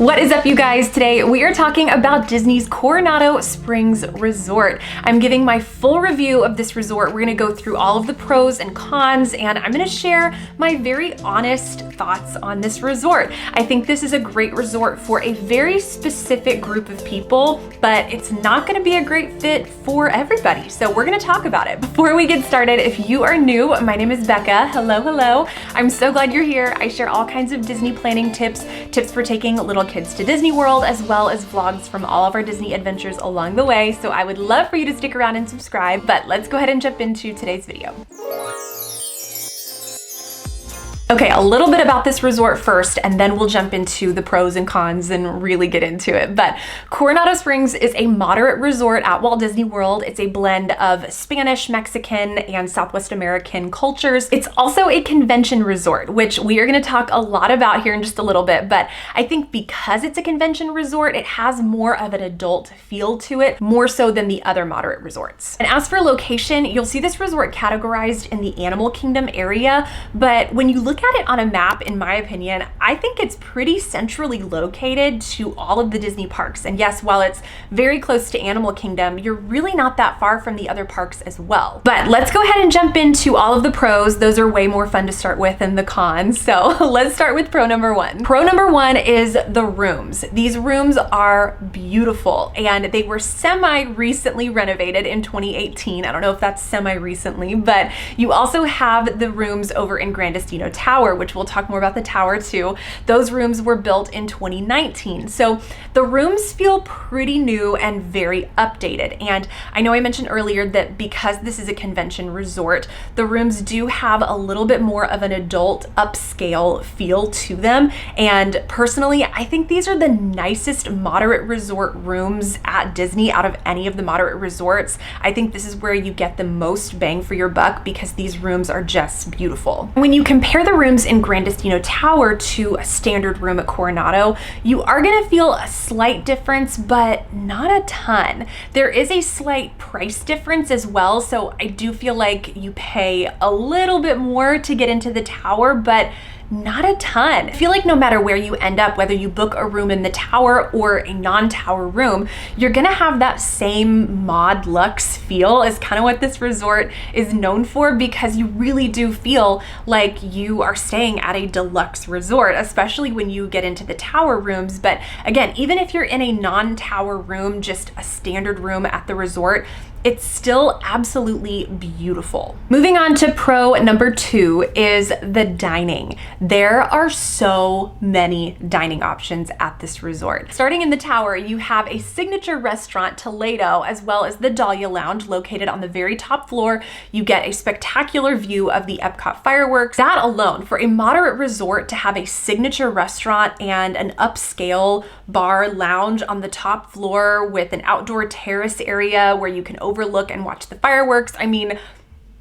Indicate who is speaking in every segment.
Speaker 1: What is up, you guys? Today we are talking about Disney's Coronado Springs Resort. I'm giving my full review of this resort. We're gonna go through all of the pros and cons, and I'm gonna share my very honest thoughts on this resort. I think this is a great resort for a very specific group of people, but it's not gonna be a great fit for everybody. So we're gonna talk about it. Before we get started, if you are new, my name is Bekah. Hello. I'm so glad you're here. I share all kinds of Disney planning tips for taking little kids to Disney World, as well as vlogs from all of our Disney adventures along the way. So I would love for you to stick around and subscribe, but let's go ahead and jump into today's video. Okay, a little bit about this resort first, and then we'll jump into the pros and cons and really get into it. But Coronado Springs is a moderate resort at Walt Disney World. It's a blend of Spanish, Mexican, and Southwest American cultures. It's also a convention resort, which we are gonna talk a lot about here in just a little bit. But I think because it's a convention resort, it has more of an adult feel to it, more so than the other moderate resorts. And as for location, you'll see this resort categorized in the Animal Kingdom area, but when you look at it on a map, in my opinion, I think it's pretty centrally located to all of the Disney parks. And yes, while it's very close to Animal Kingdom, you're really not that far from the other parks as well. But let's go ahead and jump into all of the pros. Those are way more fun to start with than the cons. So let's start with pro number one. Pro number one is the rooms. These rooms are beautiful, and they were semi-recently renovated in 2018. I don't know if that's semi-recently, but you also have the rooms over in Grand Destino Tower, which we'll talk more about the tower too. Those rooms were built in 2019. So the rooms feel pretty new and very updated. And I know I mentioned earlier that because this is a convention resort, the rooms do have a little bit more of an adult upscale feel to them. And personally, I think these are the nicest moderate resort rooms at Disney out of any of the moderate resorts. I think this is where you get the most bang for your buck because these rooms are just beautiful. When you compare the rooms in Grand Destino Tower to a standard room at Coronado, you are gonna feel a slight difference, but not a ton. There is a slight price difference as well, so I do feel like you pay a little bit more to get into the tower, but not a ton. I feel like no matter where you end up, whether you book a room in the tower or a non-tower room, you're gonna have that same mod luxe feel is kind of what this resort is known for, because you really do feel like you are staying at a deluxe resort, especially when you get into the tower rooms. But again, even if you're in a non-tower room, just a standard room at the resort, it's still absolutely beautiful. Moving on to pro number two is the dining. There are so many dining options at this resort. Starting in the tower, you have a signature restaurant, Toledo, as well as the Dahlia Lounge located on the very top floor. You get a spectacular view of the Epcot fireworks. That alone, for a moderate resort to have a signature restaurant and an upscale bar lounge on the top floor with an outdoor terrace area where you can overlook and watch the fireworks, I mean,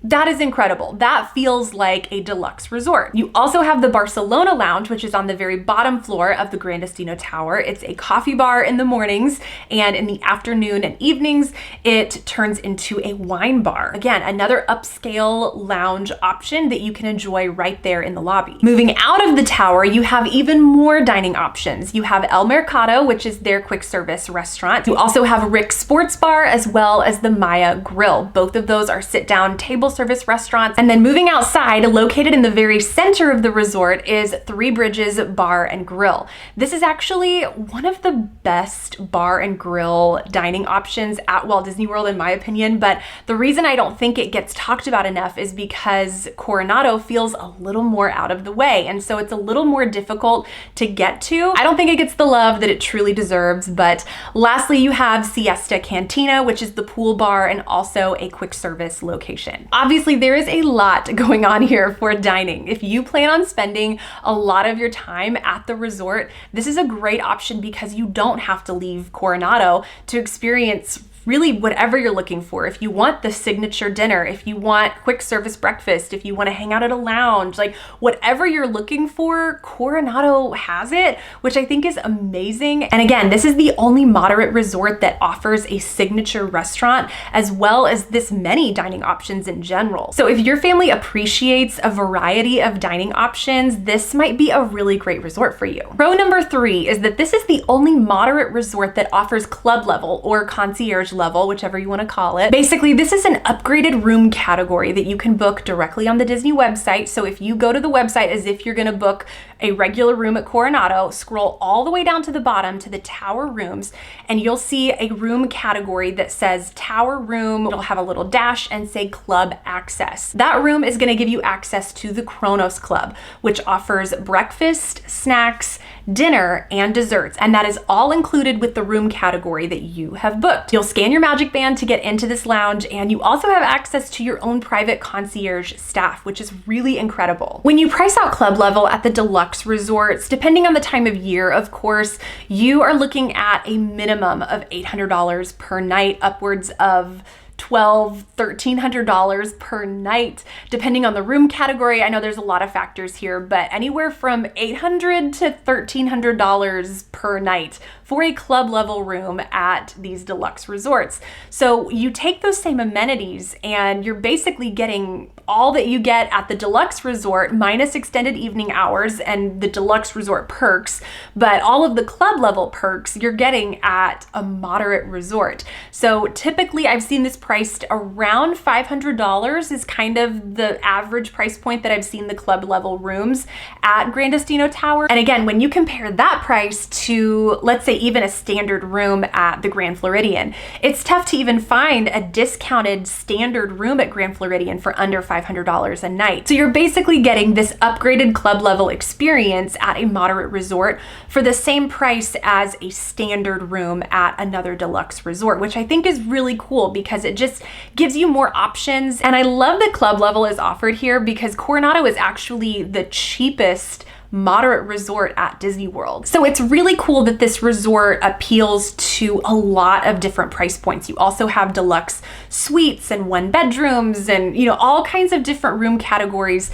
Speaker 1: that is incredible. That feels like a deluxe resort. You also have the Barcelona Lounge, which is on the very bottom floor of the Grand Destino Tower. It's a coffee bar in the mornings, and in the afternoon and evenings, it turns into a wine bar. Again, another upscale lounge option that you can enjoy right there in the lobby. Moving out of the tower, you have even more dining options. You have El Mercado, which is their quick service restaurant. You also have Rick's Sports Bar, as well as the Maya Grill. Both of those are sit-down table service restaurants. And then moving outside, located in the very center of the resort, is Three Bridges Bar and Grill. This is actually one of the best bar and grill dining options at Walt Disney World, in my opinion. But the reason I don't think it gets talked about enough is because Coronado feels a little more out of the way. And so it's a little more difficult to get to. I don't think it gets the love that it truly deserves. But lastly, you have Siesta Cantina, which is the pool bar and also a quick service location. Obviously, there is a lot going on here for dining. If you plan on spending a lot of your time at the resort, this is a great option because you don't have to leave Coronado to experience really whatever you're looking for. If you want the signature dinner, if you want quick service breakfast, if you want to hang out at a lounge, like whatever you're looking for, Coronado has it, which I think is amazing. And again, this is the only moderate resort that offers a signature restaurant as well as this many dining options in general. So if your family appreciates a variety of dining options, this might be a really great resort for you. Pro number 3 is that this is the only moderate resort that offers club level or concierge level, whichever you want to call it. Basically, this is an upgraded room category that you can book directly on the Disney website. So if you go to the website as if you're going to book a regular room at Coronado, scroll all the way down to the bottom to the tower rooms, and you'll see a room category that says tower room. It'll have a little dash and say club access. That room is going to give you access to the Kronos Club, which offers breakfast, snacks, dinner, and desserts. And that is all included with the room category that you have booked. You'll scan your magic band to get into this lounge, and you also have access to your own private concierge staff, which is really incredible. When you price out club level at the deluxe resorts, depending on the time of year, of course, you are looking at a minimum of $800 per night, upwards of $1,200, $1,300 per night, depending on the room category. I know there's a lot of factors here, but anywhere from $800 to $1,300 per night for a club level room at these deluxe resorts. So you take those same amenities and you're basically getting all that you get at the deluxe resort minus extended evening hours and the deluxe resort perks, but all of the club level perks you're getting at a moderate resort. So typically I've seen this priced around $500 is kind of the average price point that I've seen the club level rooms at Gran Destino Tower. And again, when you compare that price to, let's say, even a standard room at the Grand Floridian, it's tough to even find a discounted standard room at Grand Floridian for under $500 a night. So you're basically getting this upgraded club level experience at a moderate resort for the same price as a standard room at another deluxe resort, which I think is really cool because it just gives you more options. And I love that club level is offered here because Coronado is actually the cheapest moderate resort at Disney World. So it's really cool that this resort appeals to a lot of different price points. You also have deluxe suites and 1 bedrooms and, you know, all kinds of different room categories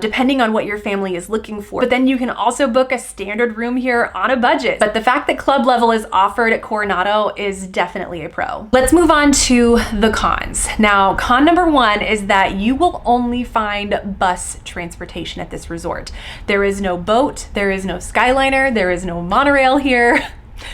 Speaker 1: depending on what your family is looking for. But then you can also book a standard room here on a budget. But the fact that club level is offered at Coronado is definitely a pro. Let's move on to the cons. Now, con number 1 is that you will only find bus transportation at this resort. There is no boat, there is no Skyliner, there is no monorail here.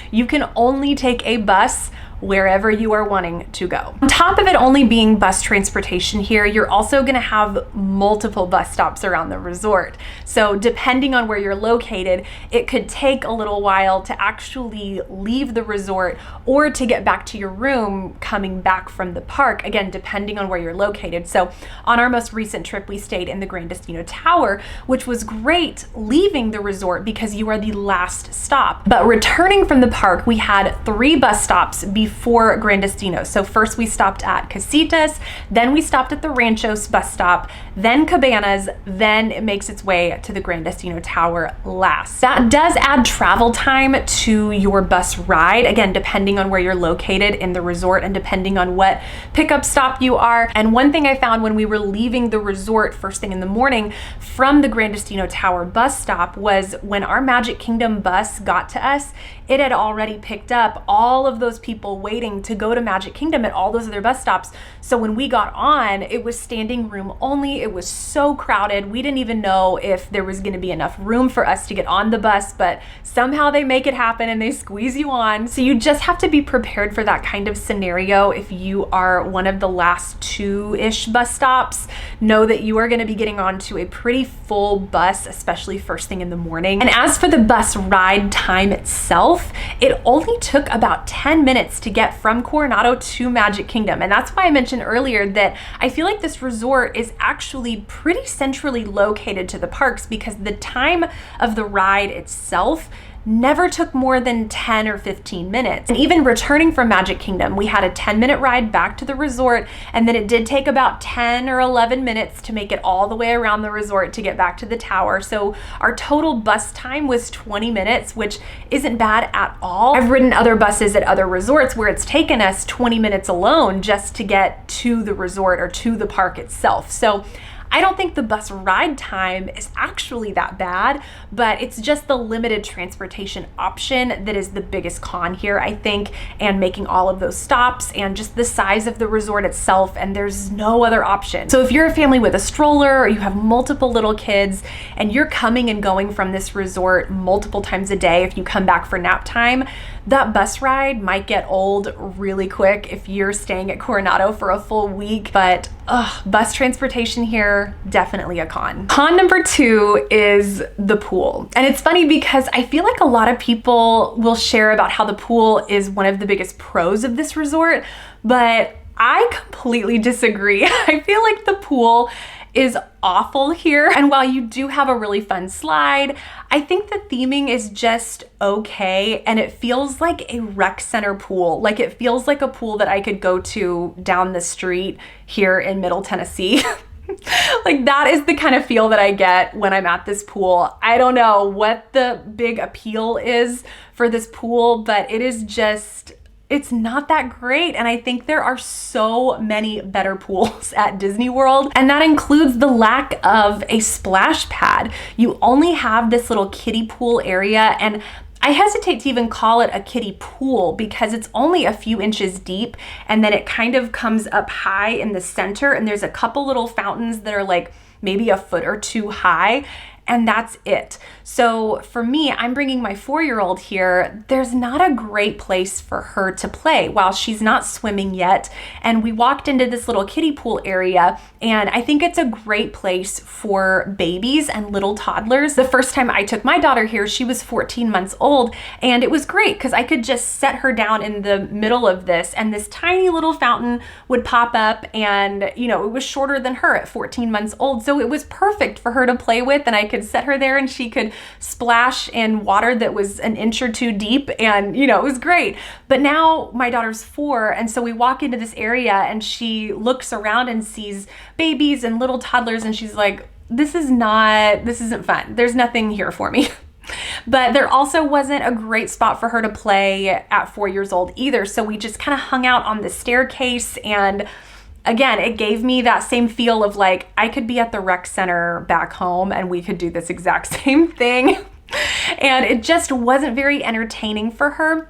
Speaker 1: You can only take a bus wherever you are wanting to go. On top of it only being bus transportation here, you're also going to have multiple bus stops around the resort. So depending on where you're located, it could take a little while to actually leave the resort or to get back to your room coming back from the park, again, depending on where you're located. So on our most recent trip, we stayed in the Gran Destino Tower, which was great leaving the resort because you are the last stop. But returning from the park, we had 3 bus stops before Gran Destino. So first we stopped at Casitas, then we stopped at the Ranchos bus stop, then Cabanas, then it makes its way to the Gran Destino Tower last. That does add travel time to your bus ride, again, depending on where you're located in the resort and depending on what pickup stop you are. And one thing I found when we were leaving the resort first thing in the morning from the Gran Destino Tower bus stop was when our Magic Kingdom bus got to us, it had already picked up all of those people waiting to go to Magic Kingdom at all those other bus stops. So when we got on, it was standing room only. It was so crowded. We didn't even know if there was going to be enough room for us to get on the bus, but somehow they make it happen and they squeeze you on. So you just have to be prepared for that kind of scenario. If you are one of the last 2-ish bus stops, know that you are going to be getting onto a pretty full bus, especially first thing in the morning. And as for the bus ride time itself, it only took about 10 minutes to get from Coronado to Magic Kingdom. And that's why I mentioned earlier that I feel like this resort is actually pretty centrally located to the parks because the time of the ride itself never took more than 10 or 15 minutes. And even returning from Magic Kingdom, we had a 10-minute ride back to the resort, and then it did take about 10 or 11 minutes to make it all the way around the resort to get back to the tower. So our total bus time was 20 minutes, which isn't bad at all. I've ridden other buses at other resorts where it's taken us 20 minutes alone just to get to the resort or to the park itself. So I don't think the bus ride time is actually that bad, but it's just the limited transportation option that is the biggest con here, I think, and making all of those stops and just the size of the resort itself, and there's no other option. So if you're a family with a stroller or you have multiple little kids and you're coming and going from this resort multiple times a day, if you come back for nap time, that bus ride might get old really quick if you're staying at Coronado for a full week, but bus transportation here, definitely a con. Con number 2 is the pool. And it's funny because I feel like a lot of people will share about how the pool is one of the biggest pros of this resort, but I completely disagree. I feel like the pool is awful here. And while you do have a really fun slide, I think the theming is just okay. And it feels like a rec center pool. Like it feels like a pool that I could go to down the street here in Middle Tennessee. Like that is the kind of feel that I get when I'm at this pool. I don't know what the big appeal is for this pool, but it is just, it's not that great. And I think there are so many better pools at Disney World. And that includes the lack of a splash pad. You only have this little kiddie pool area, and I hesitate to even call it a kiddie pool because it's only a few inches deep, and then it kind of comes up high in the center, and there's a couple little fountains that are like maybe a foot or two high, and that's it. So for me, I'm bringing my 4-year-old here. There's not a great place for her to play while she's not swimming yet. And we walked into this little kiddie pool area, and I think it's a great place for babies and little toddlers. The first time I took my daughter here, she was 14 months old, and it was great because I could just set her down in the middle of this, and this tiny little fountain would pop up, and you know, it was shorter than her at 14 months old. So it was perfect for her to play with, and I could set her there and she could splash in water that was an inch or two deep, and you know, it was great. But now my daughter's 4, and so we walk into this area and she looks around and sees babies and little toddlers, and she's like, this isn't fun. There's nothing here for me. But there also wasn't a great spot for her to play at 4 years old either. So we just kind of hung out on the staircase, and again, it gave me that same feel of like, I could be at the rec center back home and we could do this exact same thing. And it just wasn't very entertaining for her.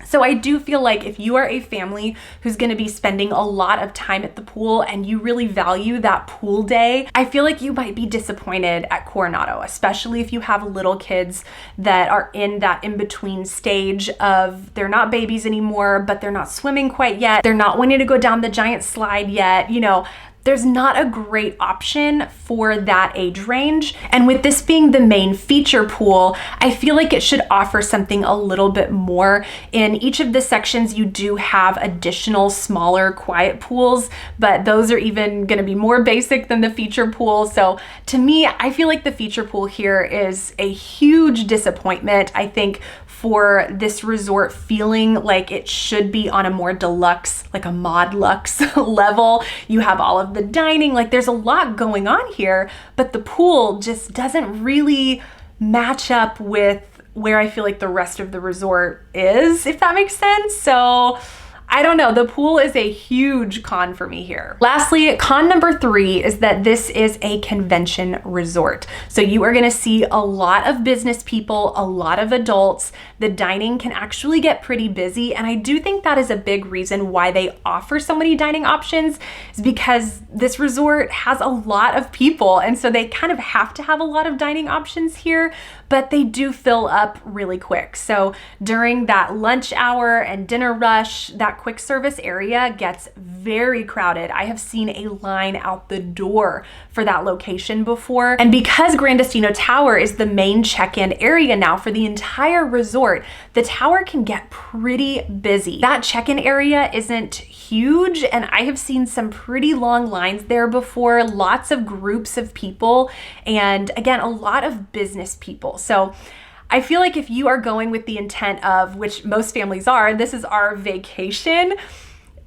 Speaker 1: So I do feel like if you are a family who's going to be spending a lot of time at the pool and you really value that pool day, I feel like you might be disappointed at Coronado, especially if you have little kids that are in that in-between stage of they're not babies anymore, but they're not swimming quite yet. They're not wanting to go down the giant slide yet. You know, there's not a great option for that age range. And with this being the main feature pool, I feel like it should offer something a little bit more. In each of the sections, you do have additional smaller quiet pools, but those are even gonna be more basic than the feature pool. So to me, I feel like the feature pool here is a huge disappointment. I think for this resort feeling like it should be on a more deluxe, like a mod luxe level. You have all of the dining, like there's a lot going on here, but the pool just doesn't really match up with where I feel like the rest of the resort is, if that makes sense. So I don't know, the pool is a huge con for me here. Lastly, con number 3 is that this is a convention resort. So you are gonna see a lot of business people, a lot of adults. The dining can actually get pretty busy, and I do think that is a big reason why they offer so many dining options, is because this resort has a lot of people, and so they kind of have to have a lot of dining options here, but they do fill up really quick. So during that lunch hour and dinner rush, that quick service area gets very crowded. I have seen a line out the door for that location before. And because Grandestino Tower is the main check-in area now for the entire resort, the tower can get pretty busy. That check-in area isn't huge, and I have seen some pretty long lines there before, lots of groups of people, and again, a lot of business people. So I feel like if you are going with the intent of, which most families are, this is our vacation,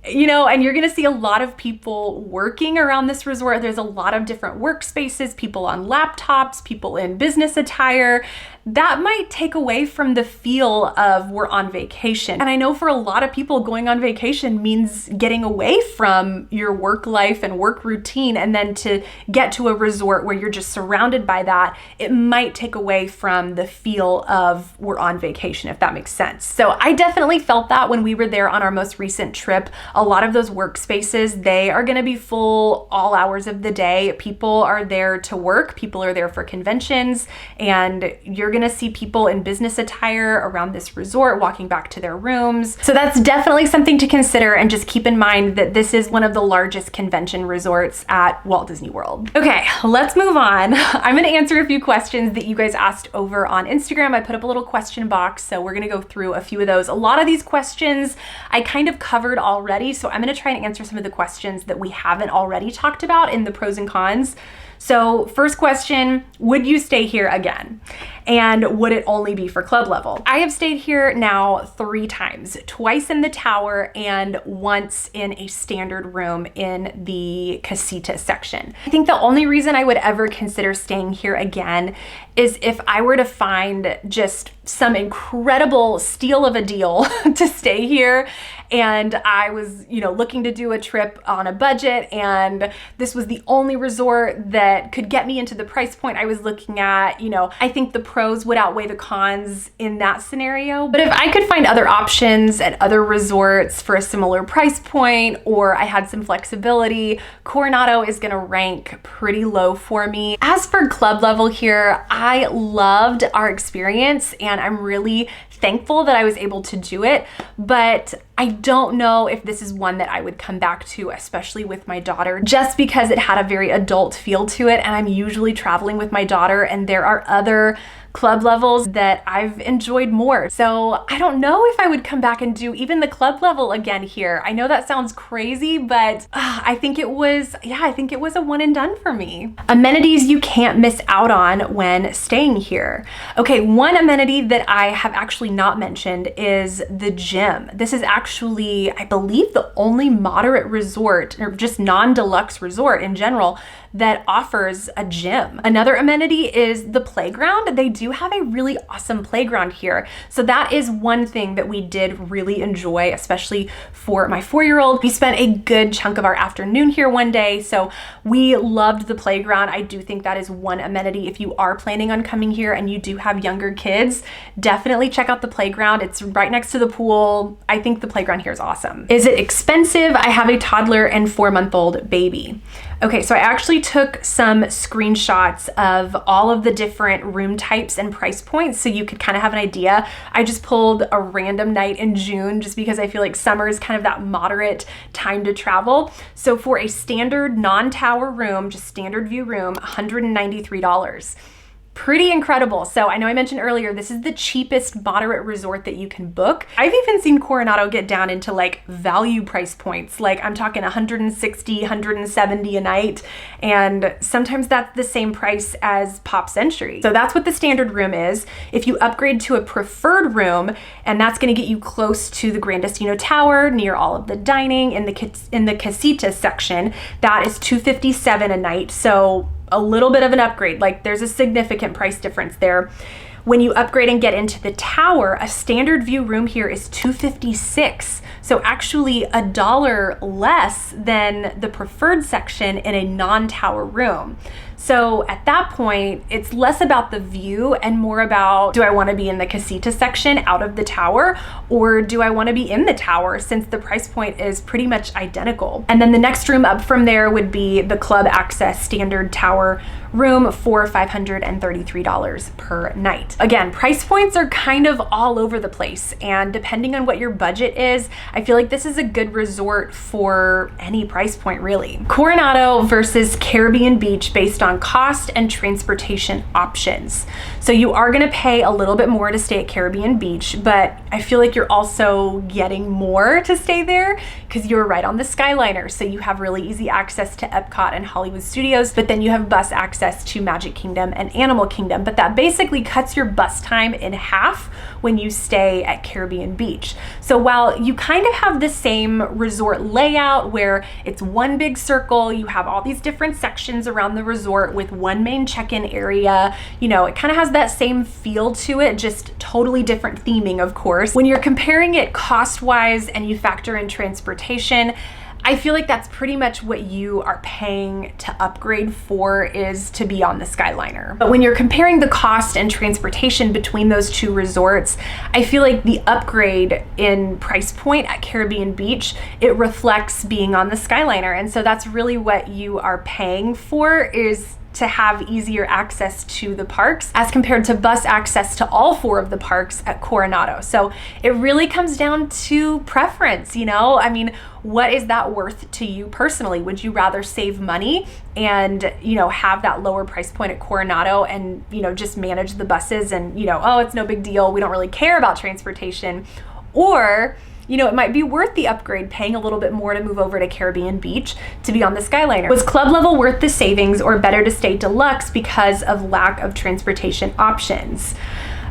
Speaker 1: you know, and you're gonna see a lot of people working around this resort. There's a lot of different workspaces, people on laptops, people in business attire. That might take away from the feel of we're on vacation. And I know for a lot of people, going on vacation means getting away from your work life and work routine, and then to get to a resort where you're just surrounded by that, it might take away from the feel of we're on vacation, if that makes sense. So I definitely felt that when we were there on our most recent trip. A lot of those workspaces, they are gonna be full all hours of the day. People are there to work, people are there for conventions, and you're gonna see people in business attire around this resort walking back to their rooms. So that's definitely something to consider, and just keep in mind that this is one of the largest convention resorts at Walt Disney World. Okay, let's move on. I'm gonna answer a few questions that you guys asked over on Instagram. I put up a little question box, so we're gonna go through a few of those. A lot of these questions I kind of covered already, so I'm gonna try and answer some of the questions that we haven't already talked about in the pros and cons. So first question, would you stay here again? And would it only be for club level? I have stayed here now 3 times, twice in the tower and once in a standard room in the casita section. I think the only reason I would ever consider staying here again is if I were to find just some incredible steal of a deal to stay here, and I was, you know, looking to do a trip on a budget, and this was the only resort that could get me into the price point I was looking at. You know, I think the pros would outweigh the cons in that scenario. But if I could find other options at other resorts for a similar price point, or I had some flexibility, Coronado is gonna rank pretty low for me. As for club level here, I loved our experience, and I'm really thankful that I was able to do it, but I don't know if this is one that I would come back to, especially with my daughter, just because it had a very adult feel to it, and I'm usually traveling with my daughter, and there are other club levels that I've enjoyed more. So I don't know if I would come back and do even the club level again here. I know that sounds crazy, but I think it was a one and done for me. Amenities you can't miss out on when staying here. Okay, one amenity that I have actually not mentioned is the gym. This is actually, I believe, the only moderate resort, or just non-deluxe resort in general, that offers a gym. Another amenity is the playground. They do have a really awesome playground here. So that is one thing that we did really enjoy, especially for my 4-year-old. We spent a good chunk of our afternoon here one day, so we loved the playground. I do think that is one amenity. If you are planning on coming here and you do have younger kids, definitely check out the playground. It's right next to the pool. I think the playground here is awesome. Is it expensive? I have a toddler and 4-month-old baby. Okay, so I actually took some screenshots of all of the different room types and price points so you could kind of have an idea. I just pulled a random night in June just because I feel like summer is kind of that moderate time to travel. So for a standard non-tower room, just standard view room, $193. Pretty incredible. So I know I mentioned earlier, this is the cheapest moderate resort that you can book. I've even seen Coronado get down into like value price points. Like I'm talking 160, 170 a night. And sometimes that's the same price as Pop Century. So that's what the standard room is. If you upgrade to a preferred room, and that's gonna get you close to the Grand Destino Tower, near all of the dining in the casita section, that is $257 a night. So a little bit of an upgrade, like there's a significant price difference there. When you upgrade and get into the tower, a standard view room here is $256. So actually $1 less than the preferred section in a non-tower room. So at that point, it's less about the view and more about, do I want to be in the casita section out of the tower, or do I want to be in the tower, since the price point is pretty much identical. And then the next room up from there would be the club access standard tower room for $533 per night. Again, price points are kind of all over the place, and depending on what your budget is, I feel like this is a good resort for any price point really. Coronado versus Caribbean Beach based on on cost and transportation options. So you are gonna pay a little bit more to stay at Caribbean Beach, but I feel like you're also getting more to stay there because you're right on the Skyliner. So you have really easy access to Epcot and Hollywood Studios, but then you have bus access to Magic Kingdom and Animal Kingdom. But that basically cuts your bus time in half when you stay at Caribbean Beach. So while you kind of have the same resort layout where it's one big circle, you have all these different sections around the resort with one main check-in area, you know, it kind of has that same feel to it, just totally different theming, of course. When you're comparing it cost-wise and you factor in transportation, I feel like that's pretty much what you are paying to upgrade for, is to be on the Skyliner. But when you're comparing the cost and transportation between those two resorts, I feel like the upgrade in price point at Caribbean Beach, it reflects being on the Skyliner. And so that's really what you are paying for, is to have easier access to the parks as compared to bus access to all 4 of the parks at Coronado. So it really comes down to preference, you know? I mean, what is that worth to you personally? Would you rather save money and, you know, have that lower price point at Coronado and, you know, just manage the buses and, you know, oh, it's no big deal, we don't really care about transportation? Or, you know, it might be worth the upgrade, paying a little bit more to move over to Caribbean Beach to be on the Skyliner. Was club level worth the savings, or better to stay deluxe because of lack of transportation options?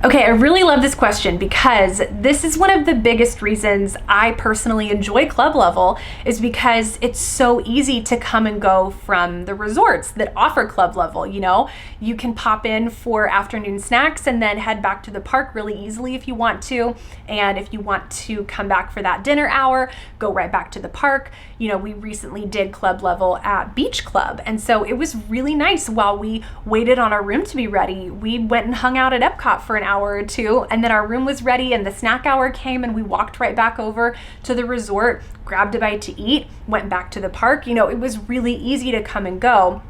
Speaker 1: Okay, I really love this question because this is one of the biggest reasons I personally enjoy club level, is because it's so easy to come and go from the resorts that offer club level. You know, you can pop in for afternoon snacks and then head back to the park really easily if you want to. And if you want to come back for that dinner hour, go right back to the park. You know, we recently did club level at Beach Club. And so it was really nice. While we waited on our room to be ready, we went and hung out at Epcot for an hour or two, and then our room was ready and the snack hour came and we walked right back over to the resort, grabbed a bite to eat, went back to the park. You know, it was really easy to come and go.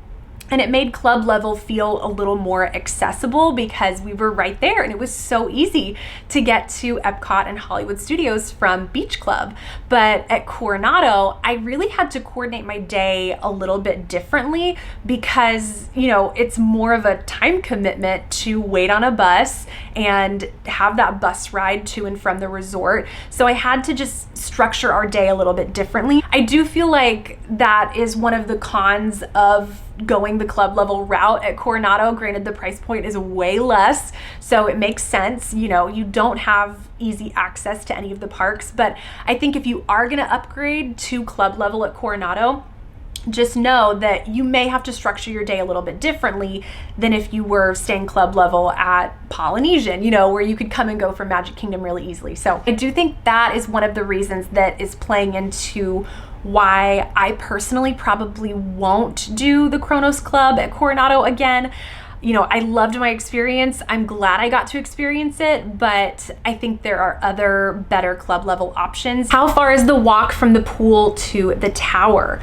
Speaker 1: And it made club level feel a little more accessible because we were right there, and it was so easy to get to Epcot and Hollywood Studios from Beach Club. But at Coronado, I really had to coordinate my day a little bit differently because, you know, it's more of a time commitment to wait on a bus and have that bus ride to and from the resort. So I had to just structure our day a little bit differently. I do feel like that is one of the cons of going the club level route at Coronado. Granted, the price point is way less, so it makes sense. You know, you don't have easy access to any of the parks, but I think if you are gonna upgrade to club level at Coronado, just know that you may have to structure your day a little bit differently than if you were staying club level at Polynesian, you know, where you could come and go from Magic Kingdom really easily. So I do think that is one of the reasons that is playing into why I personally probably won't do the Kronos Club at Coronado again. You know, I loved my experience. I'm glad I got to experience it, but I think there are other better club level options. How far is the walk from the pool to the tower?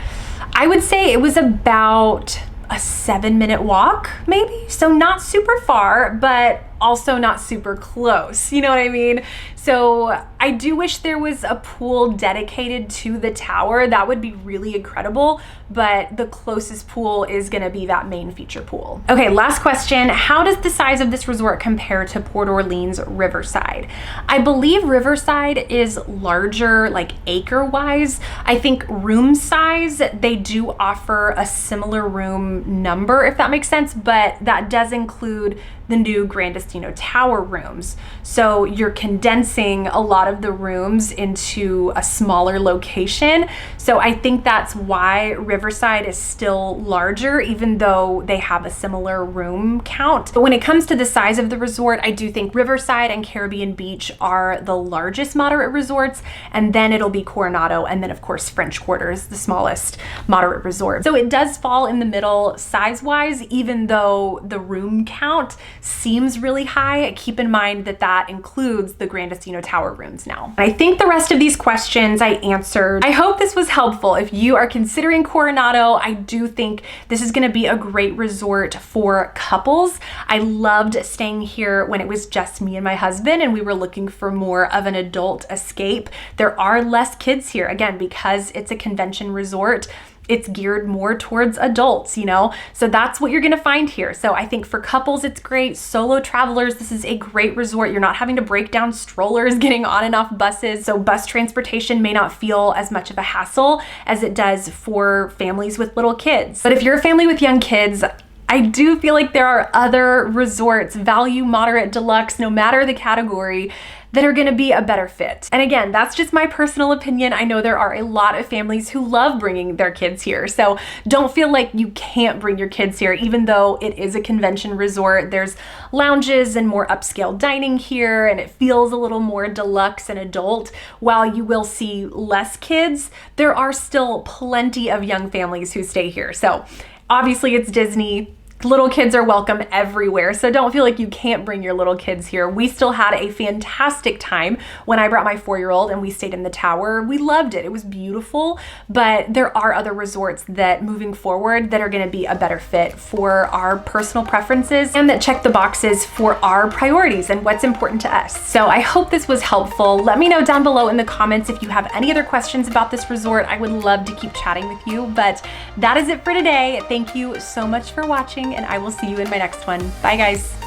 Speaker 1: I would say it was about a 7-minute walk, maybe. So not super far, but also not super close. You know what I mean? So I do wish there was a pool dedicated to the tower. That would be really incredible, but the closest pool is gonna be that main feature pool. Okay, last question. How does the size of this resort compare to Port Orleans Riverside? I believe Riverside is larger, like acre-wise. I think room size, they do offer a similar room number, if that makes sense, but that does include the new Grandestino Tower rooms. So you're condensing a lot of the rooms into a smaller location. So I think that's why Riverside is still larger, even though they have a similar room count. But when it comes to the size of the resort, I do think Riverside and Caribbean Beach are the largest moderate resorts, and then it'll be Coronado, and then of course French Quarter is the smallest moderate resort. So it does fall in the middle size-wise, even though the room count seems really high. Keep in mind that that includes the Grandestino Tower rooms now. I think the rest of these questions I answered. I hope this was helpful. If you are considering Coronado, I do think this is gonna be a great resort for couples. I loved staying here when it was just me and my husband and we were looking for more of an adult escape. There are less kids here, again, because it's a convention resort. it's geared more towards adults, you know? So that's what you're gonna find here. So I think for couples, it's great. Solo travelers, this is a great resort. You're not having to break down strollers getting on and off buses. So bus transportation may not feel as much of a hassle as it does for families with little kids. But if you're a family with young kids, I do feel like there are other resorts, value, moderate, deluxe, no matter the category, that are gonna be a better fit. And again, that's just my personal opinion. I know there are a lot of families who love bringing their kids here. So don't feel like you can't bring your kids here, even though it is a convention resort. There's lounges and more upscale dining here, and it feels a little more deluxe and adult. While you will see less kids, there are still plenty of young families who stay here. So obviously it's Disney. Little kids are welcome everywhere, so don't feel like you can't bring your little kids here. We still had a fantastic time when I brought my 4-year-old and we stayed in the tower. We loved it. It was beautiful, but there are other resorts that moving forward that are gonna be a better fit for our personal preferences and that check the boxes for our priorities and what's important to us. So I hope this was helpful. Let me know down below in the comments if you have any other questions about this resort. I would love to keep chatting with you, but that is it for today. Thank you so much for watching, and I will see you in my next one. Bye, guys.